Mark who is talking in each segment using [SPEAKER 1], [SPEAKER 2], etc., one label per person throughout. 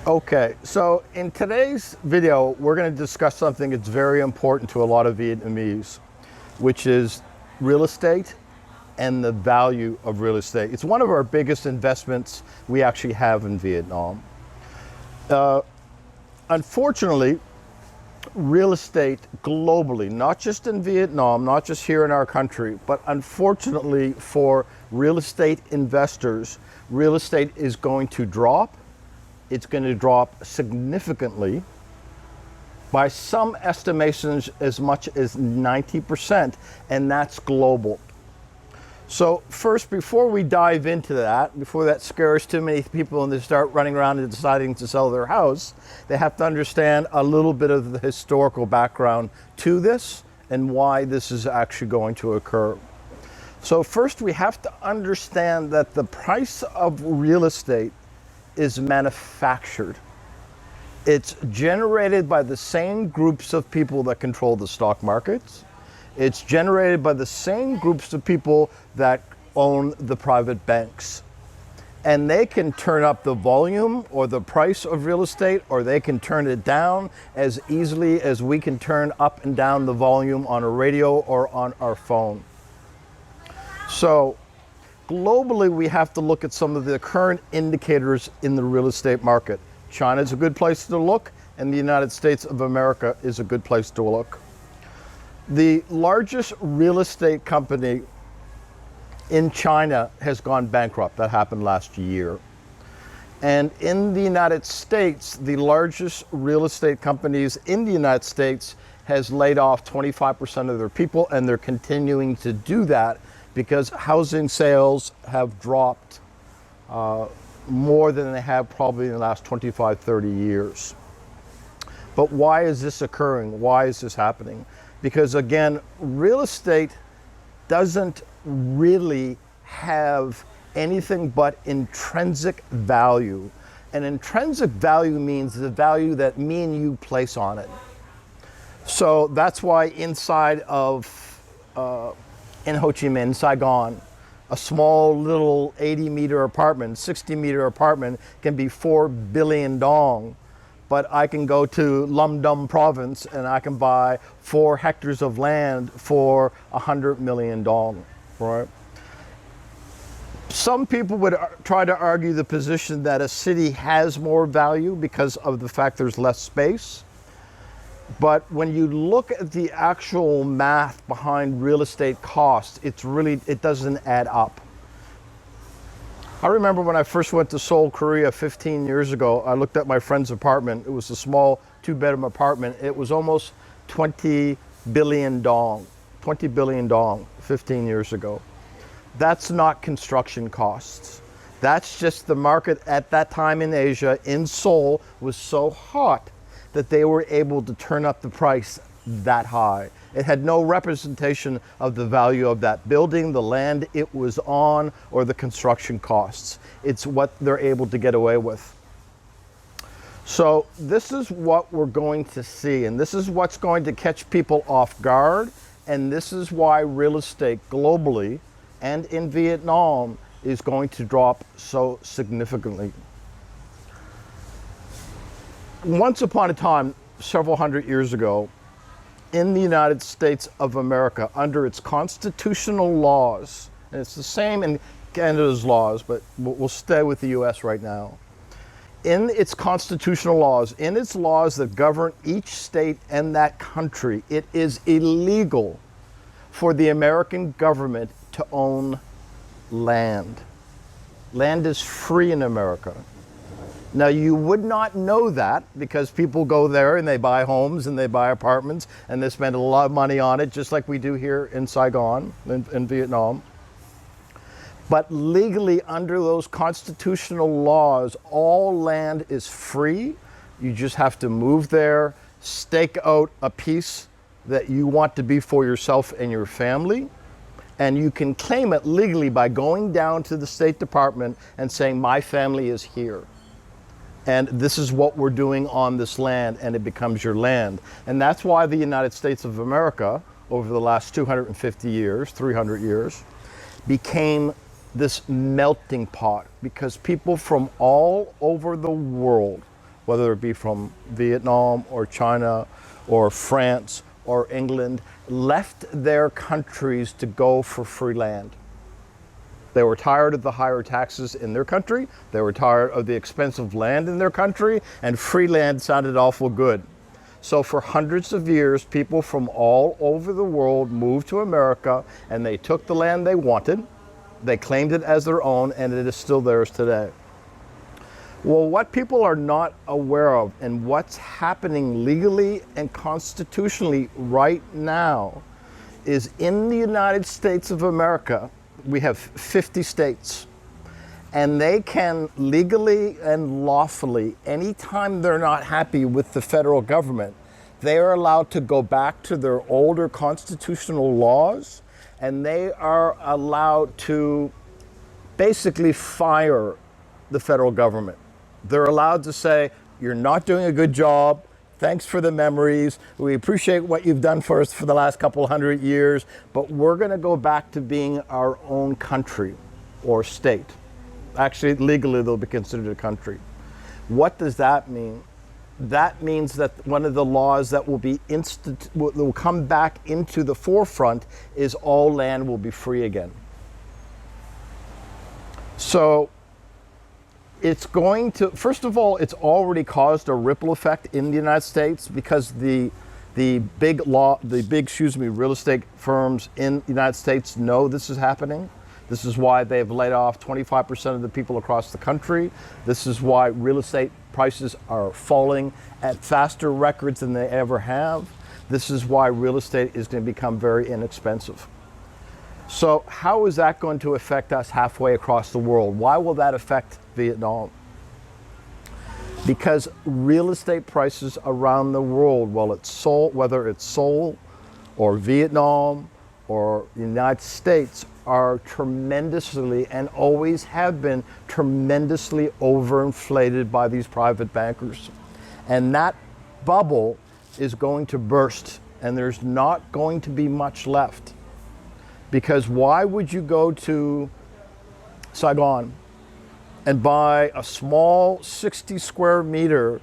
[SPEAKER 1] Okay, so in today's video, we're going to discuss something that's very important to a lot of Vietnamese, which is real estate and the value of real estate. It's one of our biggest investments we actually have in Vietnam. Unfortunately, real estate globally, not just in Vietnam, not just here in our country, but unfortunately for real estate investors, real estate is going to drop. It's going to drop significantly, by some estimations as much as 90%, and that's global. So first, before we dive into that, before that scares too many people and they start running around and deciding to sell their house, they have to understand a little bit of the historical background to this and why this is actually going to occur. So first, we have to understand that the price of real estate is manufactured. It's generated by the same groups of people that control the stock markets. It's generated by the same groups of people that own the private banks. And they can turn up the volume or the price of real estate, or they can turn it down as easily as we can turn up and down the volume on a radio or on our phone. So globally, we have to look at some of the current indicators in the real estate market. China is a good place to look, and the United States of America is a good place to look. The largest real estate company in China has gone bankrupt. That happened last year. And in the United States, the largest real estate companies in the United States has laid off 25% of their people, and they're continuing to do that because housing sales have dropped more than they have probably in the last 25, 30 years. But why is this occurring? Why is this happening? Because again, real estate doesn't really have anything but intrinsic value. And intrinsic value means the value that me and you place on it. So that's why inside of in Ho Chi Minh, Saigon, a small little 80-meter apartment, 60-meter apartment can be 4 billion dong. But I can go to Lâm Dong province and I can buy 4 hectares of land for 100 million dong, right? Some people would try to argue the position that a city has more value because of the fact there's less space. But when you look at the actual math behind real estate costs, it doesn't add up. I remember when I first went to Seoul, Korea 15 years ago, I looked at my friend's apartment. It was a small 2-bedroom apartment. It was almost 20 billion dong, 20 billion dong 15 years ago. That's not construction costs. That's just the market at that time in Asia, in Seoul, was so hot that they were able to turn up the price that high. It had no representation of the value of that building, the land it was on, or the construction costs. It's what they're able to get away with. So this is what we're going to see, and this is what's going to catch people off guard, and this is why real estate globally and in Vietnam is going to drop so significantly. Once upon a time, several hundred years ago, in the United States of America, under its constitutional laws, and it's the same in Canada's laws, but we'll stay with the US right now. In its constitutional laws, in its laws that govern each state and that country, it is illegal for the American government to own land. Land is free in America. Now, you would not know that because people go there and they buy homes and they buy apartments and they spend a lot of money on it, just like we do here in Saigon, in Vietnam. But legally, under those constitutional laws, all land is free. You just have to move there, stake out a piece that you want to be for yourself and your family. And you can claim it legally by going down to the State Department and saying, my family is here. And this is what we're doing on this land, and it becomes your land. And that's why the United States of America, over the last 250 years, 300 years, became this melting pot, because people from all over the world whether it be from Vietnam or China or France or England, left their countries to go for free land. They were tired of the higher taxes in their country, they were tired of the expensive land in their country, and free land sounded awful good. So for hundreds of years, people from all over the world moved to America, and they took the land they wanted, they claimed it as their own, and it is still theirs today. Well, what people are not aware of and what's happening legally and constitutionally right now is in the United States of America, we have 50 states, and they can legally and lawfully, anytime they're not happy with the federal government, they are allowed to go back to their older constitutional laws, and they are allowed to basically fire the federal government. They're allowed to say, you're not doing a good job. Thanks for the memories. We appreciate what you've done for us for the last couple hundred years, but we're going to go back to being our own country or state. Actually, legally, they'll be considered a country. What does that mean? That means that one of the laws that will come back into the forefront is all land will be free again. So it's going to, first of all, it's already caused a ripple effect in the United States because the big real estate firms in the United States know this is happening. This is why they've laid off 25% of the people across the country. This is why real estate prices are falling at faster records than they ever have. This is why real estate is going to become very inexpensive. So how is that going to affect us halfway across the world? Why will that affect Vietnam? Because real estate prices around the world, whether it's Seoul or Vietnam or the United States, are tremendously and always have been tremendously overinflated by these private bankers. And that bubble is going to burst, and there's not going to be much left. Because why would you go to Saigon and buy a small 60 square meter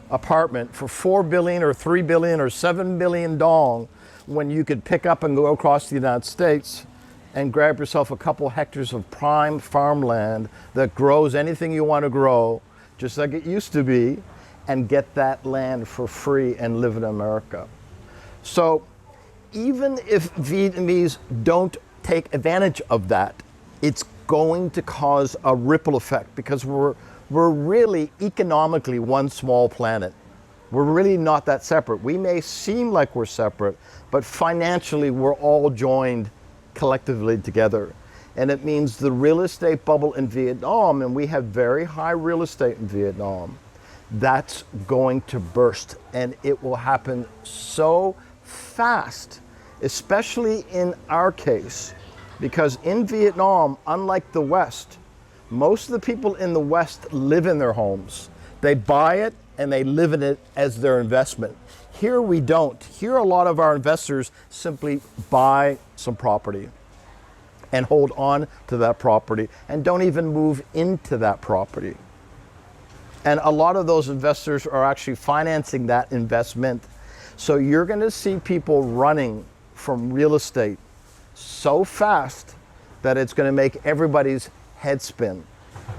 [SPEAKER 1] apartment for 4 billion or 3 billion or 7 billion dong when you could pick up and go across the United States and grab yourself a couple hectares of prime farmland that grows anything you want to grow, just like it used to be, and get that land for free and live in America? So even if Vietnamese don't take advantage of that, it's going to cause a ripple effect because we're really economically one small planet. We're really not that separate. We may seem like we're separate, but financially we're all joined collectively together. And it means the real estate bubble in Vietnam, and we have very high real estate in Vietnam, that's going to burst, and it will happen so fast, especially in our case, because in Vietnam, unlike the West, most of the people in the West live in their homes. They buy it and they live in it as their investment. Here we don't. Here a lot of our investors simply buy some property and hold on to that property and don't even move into that property. And a lot of those investors are actually financing that investment. So you're going to see people running from real estate so fast that it's going to make everybody's head spin.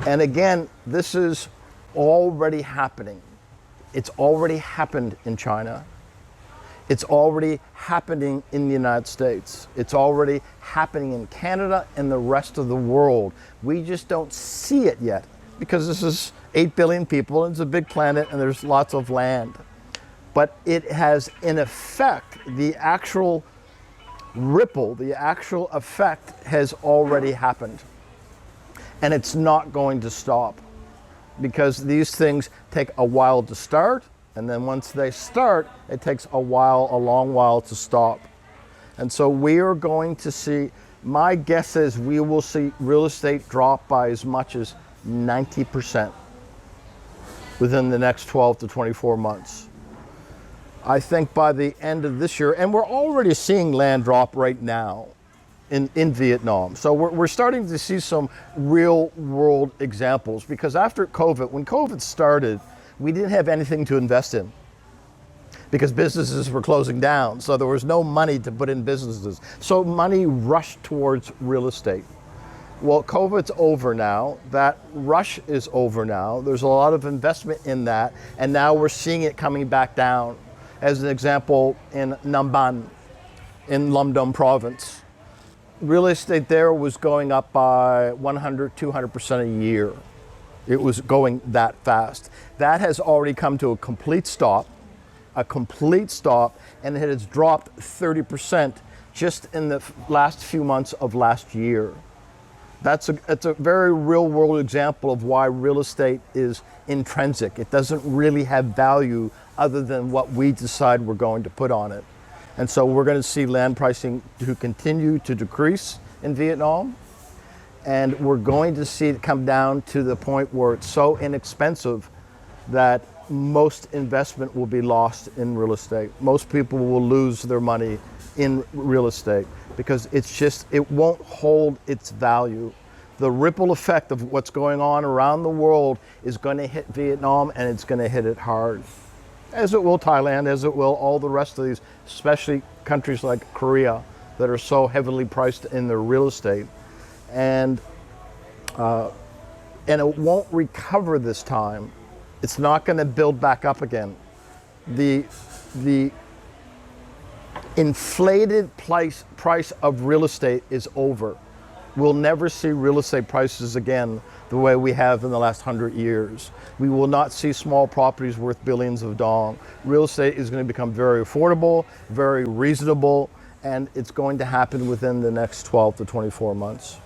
[SPEAKER 1] And again, this is already happening. It's already happened in China. It's already happening in the United States. It's already happening in Canada and the rest of the world. We just don't see it yet because this is 8 billion people, and it's a big planet, and there's lots of land. But it has, in effect, the actual ripple, the actual effect has already happened. And it's not going to stop because these things take a while to start, and then once they start, it takes a long while to stop. And so we are going to see, my guess is we will see real estate drop by as much as 90% within the next 12 to 24 months. I think by the end of this year, and we're already seeing land drop right now in Vietnam. So we're starting to see some real world examples, because after COVID, when COVID started, we didn't have anything to invest in because businesses were closing down. So there was no money to put in businesses. So money rushed towards real estate. Well, COVID's over now. That rush is over now. There's a lot of investment in that. And now we're seeing it coming back down. As an example, in Namban, in Lumdum province, real estate there was going up by 100, 200% a year. It was going that fast. That has already come to a complete stop, and it has dropped 30% just in the last few months of last year. It's a very real world example of why real estate is intrinsic. It doesn't really have value other than what we decide we're going to put on it. And so we're going to see land pricing to continue to decrease in Vietnam. And we're going to see it come down to the point where it's so inexpensive that most investment will be lost in real estate. Most people will lose their money in real estate because it won't hold its value. The ripple effect of what's going on around the world is going to hit Vietnam, and it's going to hit it hard. As it will Thailand, as it will all the rest of these, especially countries like Korea that are so heavily priced in their real estate. And it won't recover this time. It's not going to build back up again. The inflated price of real estate is over. We'll never see real estate prices again the way we have in the last 100 years. We will not see small properties worth billions of dong. Real estate is going to become very affordable, very reasonable, and it's going to happen within the next 12 to 24 months.